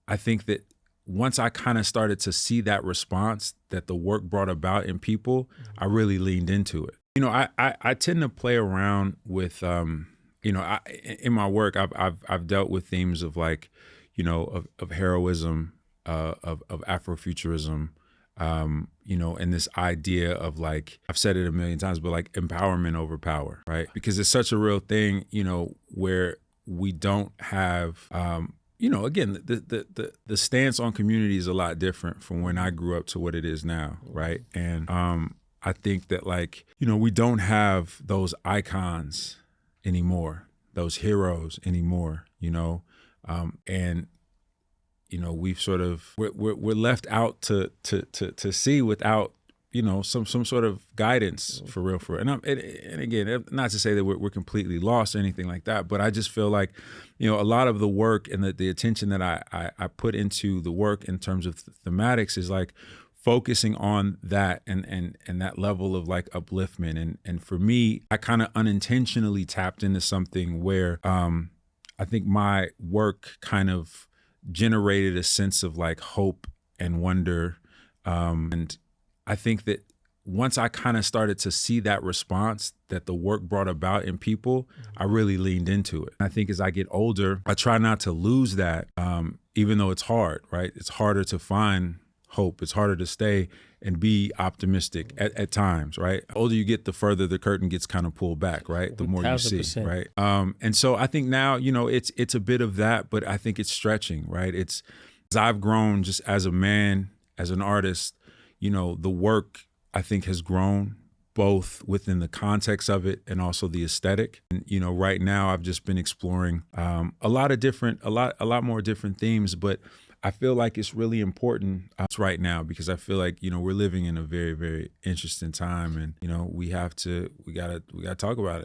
I think that once I kind of started to see that response that the work brought about in people, I really leaned into it. I tend to play around with, in my work, I've dealt with themes of like, of heroism, of Afrofuturism, and this idea of like, I've said it a million times, but like empowerment over power, right? Because it's such a real thing, where we don't have, again, the stance on community is a lot different from when I grew up to what it is now, right? And I think that like, we don't have those icons anymore, those heroes anymore, and we've sort of we're left out to see without some sort of guidance for real. And again, not to say that we're completely lost or anything like that, but I just feel like a lot of the work and the attention that I put into the work in terms of thematics is like focusing on that and that level of like upliftment. And for me, I kind of unintentionally tapped into something where I think my work kind of generated a sense of like hope and wonder. And I think that once I kind of started to see that response that the work brought about in people, I really leaned into it. I think as I get older, I try not to lose that, even though it's hard, right? It's harder to find hope. It's harder to stay and be optimistic at times, right? The older you get, the further the curtain gets kind of pulled back, right? The more you see, 1000%. right? And so I think now, it's a bit of that, but I think it's stretching, right? It's, as I've grown just as a man, as an artist, the work I think has grown both within the context of it and also the aesthetic. And, right now I've just been exploring a lot more different themes, but I feel like it's really important right now because I feel like, we're living in a very, very interesting time and, we gotta talk about it.